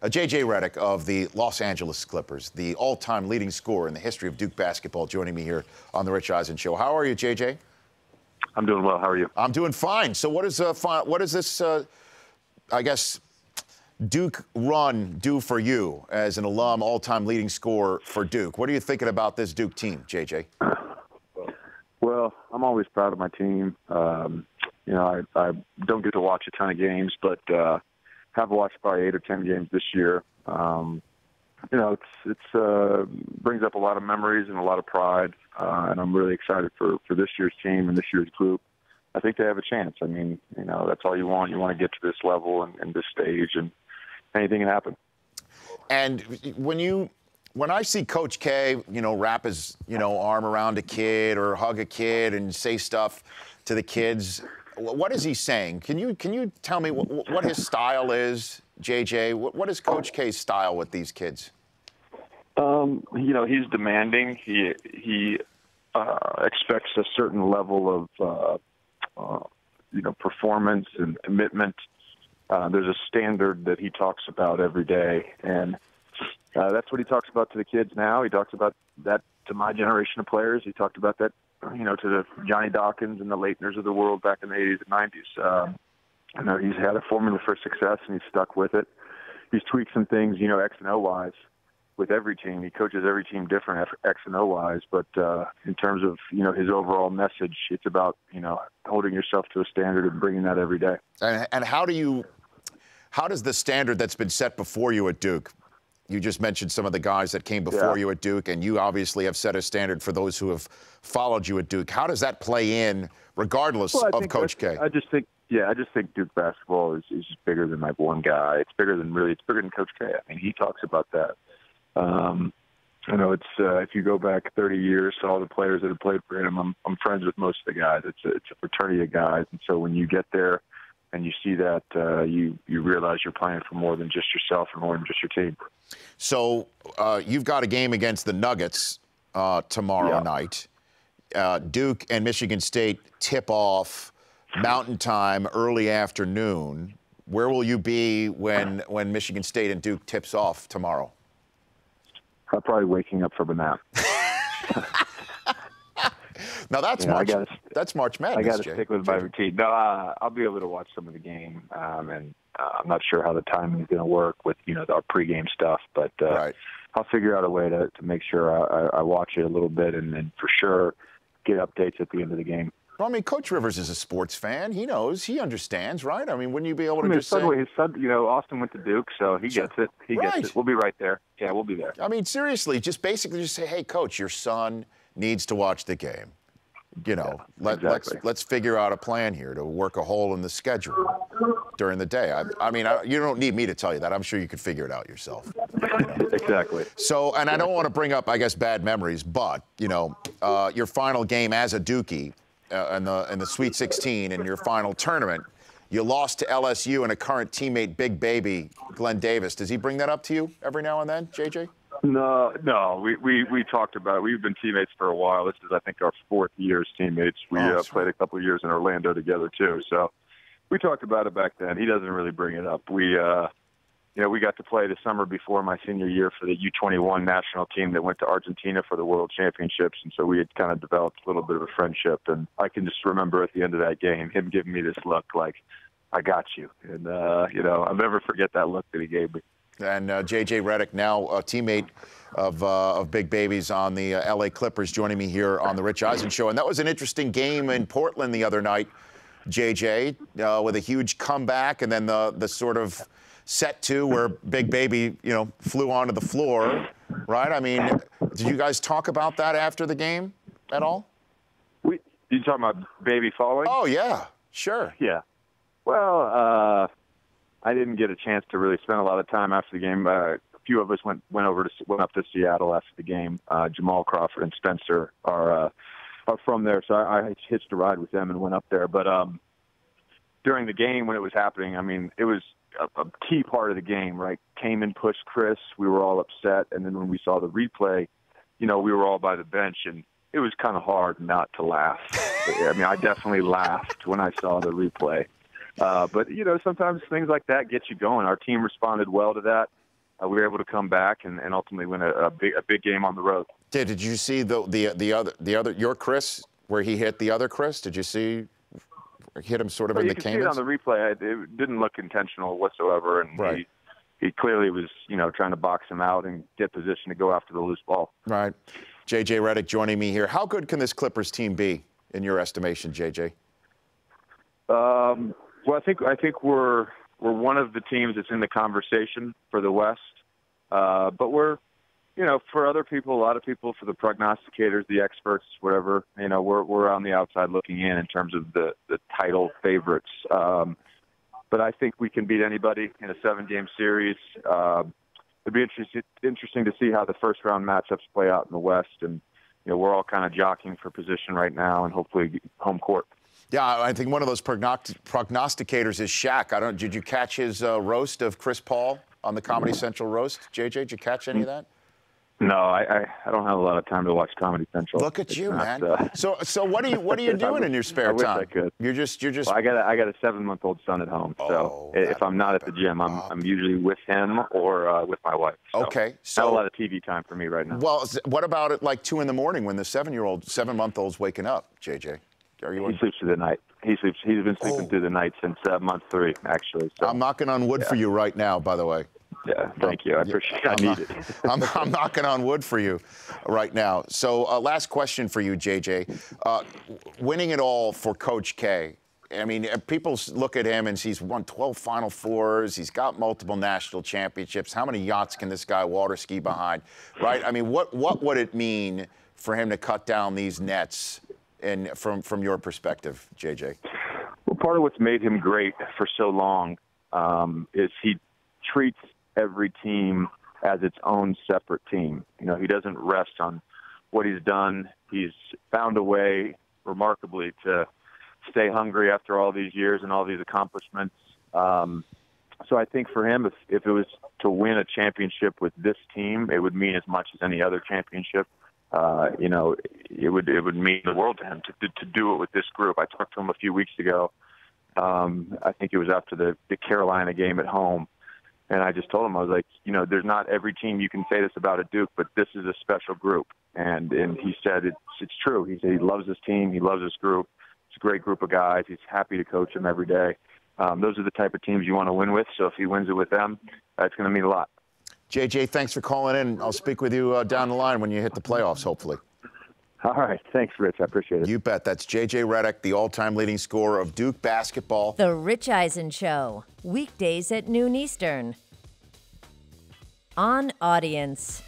J.J. Redick of the Los Angeles Clippers, the all-time leading scorer in the history of Duke basketball, joining me here on the Rich Eisen Show. How are you, J.J.? I'm doing well. How are you? I'm doing fine. So what is this, I guess, Duke run do for you as an alum, all-time leading scorer for Duke? What are you thinking about this Duke team, J.J.? Well, I'm always proud of my team. You know, I don't get to watch a ton of games, but have watched probably 8 or 10 games this year. You know, it's brings up a lot of memories and a lot of pride, and I'm really excited for this year's team and this year's group. I think they have a chance. I mean, you know, that's all you want. You want to get to this level and this stage, and anything can happen. And when I see Coach K, you know, wrap his, arm around a kid or hug a kid and say stuff to the kids, what is he saying? Can you tell me what his style is, JJ? What is Coach K's style with these kids? You know, he's demanding. He expects a certain level of performance and commitment. There's a standard that he talks about every day, and that's what he talks about to the kids now. He talks about that to my generation of players. He talked about that, to the Johnny Dawkins and the Leitners of the world back in the 80s and 90s. I know he's had a formula for success, and he's stuck with it. He's tweaked some things, X and O-wise with every team. He coaches every team different X and O-wise, but in terms of, his overall message, it's about, holding yourself to a standard and bringing that every day. And how does the standard that's been set before you at Duke, you just mentioned some of the guys that came before you at Duke, and you obviously have set a standard for those who have followed you at Duke. How does that play in, regardless of Coach K? I just think Duke basketball is just bigger than like one guy. It's bigger than Coach K. I mean, he talks about that. I know it's if you go back 30 years to all the players that have played for him, I'm friends with most of the guys. It's a fraternity of guys, and so when you get there and you see that, you realize you're playing for more than just yourself and more than just your team. So you've got a game against the Nuggets tomorrow night. Duke and Michigan State tip off Mountain Time, early afternoon. Where will you be when Michigan State and Duke tips off tomorrow? I'm probably waking up from a nap. Now that's that's March Madness. I got to stick with my routine. No, I'll be able to watch some of the game, and I'm not sure how the timing is going to work with our pregame stuff, but I'll figure out a way to make sure I watch it a little bit, and then for sure get updates at the end of the game. Well, I mean, Coach Rivers is a sports fan. He knows. He understands, right? I mean, wouldn't you be able to just say... His son, Austin went to Duke, so he gets it. He gets it. We'll be right there. Yeah, we'll be there. I mean, seriously, basically just say, hey, Coach, your son needs to watch the game. Let's figure out a plan here to work a hole in the schedule during the day. I mean, you don't need me to tell you that. I'm sure you could figure it out yourself. Exactly. So, and I don't want to bring up, I guess, bad memories, but, your final game as a Dookie, in the Sweet 16 in your final tournament, you lost to LSU and a current teammate, Big Baby, Glenn Davis. Does he bring that up to you every now and then, JJ? No. We talked about it. We've been teammates for a while. This is, I think, our 4th year as teammates. We played a couple of years in Orlando together, too. So we talked about it back then. He doesn't really bring it up. We got to play the summer before my senior year for the U21 national team that went to Argentina for the World Championships, and so we had kind of developed a little bit of a friendship. And I can just remember at the end of that game him giving me this look like, I got you. And, I'll never forget that look that he gave me. And J.J. Redick, now a teammate of Big Baby's on the L.A. Clippers, joining me here on the Rich Eisen Show. And that was an interesting game in Portland the other night, J.J., with a huge comeback and then the sort of set to where Big Baby, flew onto the floor, right? I mean, did you guys talk about that after the game at all? You talking about Baby falling? Oh, yeah, sure. Yeah. Well, I didn't get a chance to really spend a lot of time after the game. A few of us went up to Seattle after the game. Jamal Crawford and Spencer are from there, so I hitched a ride with them and went up there. But during the game when it was happening, I mean, it was a key part of the game, right? Came and pushed Chris. We were all upset. And then when we saw the replay, we were all by the bench, and it was kind of hard not to laugh. I mean, I definitely laughed when I saw the replay. But, sometimes things like that get you going. Our team responded well to that. we were able to come back and ultimately win a big game on the road. Did you see the other your Chris where he hit the other Chris? Did you see hit him sort of in the Caymans? You can see it on the replay. It didn't look intentional whatsoever, and right. He clearly was, trying to box him out and get position to go after the loose ball. Right. J.J. Redick joining me here. How good can this Clippers team be, in your estimation, J.J.? Well, I think we're one of the teams that's in the conversation for the West, but we're, for other people, a lot of people, for the prognosticators, the experts, whatever, we're on the outside looking in terms of the title favorites. But I think we can beat anybody in a 7-game series. It'd be interesting to see how the first-round matchups play out in the West. And, we're all kind of jockeying for position right now and hopefully home court. Yeah, I think one of those prognosticators is Shaq. Did you catch his roast of Chris Paul on the Comedy Central roast? JJ, did you catch any of that? No, I don't have a lot of time to watch Comedy Central. Look at you, man. So what are you doing in your spare time? I wish I could. You're just. Well, I got a 7-month-old son at home, so if I'm not at the gym, I'm usually with him or with my wife. So okay, so not a lot of TV time for me right now. Well, what about at like 2 in the morning when the 7-month-old's waking up, JJ? He sleeps through the night. He's been sleeping through the night since month 3, actually. So. I'm knocking on wood for you right now, by the way. Yeah, thank you. I appreciate it. I need it. I'm knocking on wood for you right now. So last question for you, JJ. Winning it all for Coach K. I mean, people look at him and he's won 12 Final Fours. He's got multiple national championships. How many yachts can this guy water ski behind, right? I mean, what would it mean for him to cut down these nets and from your perspective, JJ? Well, part of what's made him great for so long is he treats every team as its own separate team. He doesn't rest on what he's done. He's found a way, remarkably, to stay hungry after all these years and all these accomplishments. So I think for him, if it was to win a championship with this team, it would mean as much as any other championship. It would mean the world to him to do it with this group. I talked to him a few weeks ago. I think it was after the Carolina game at home. And I just told him, I was like, there's not every team you can say this about at Duke, but this is a special group. And he said it's true. He said he loves this team. He loves this group. It's a great group of guys. He's happy to coach them every day. Those are the type of teams you want to win with. So if he wins it with them, it's going to mean a lot. JJ, thanks for calling in. I'll speak with you down the line when you hit the playoffs, hopefully. All right. Thanks, Rich. I appreciate it. You bet. That's JJ Redick, the all-time leading scorer of Duke basketball. The Rich Eisen Show, weekdays at noon Eastern. On Audience.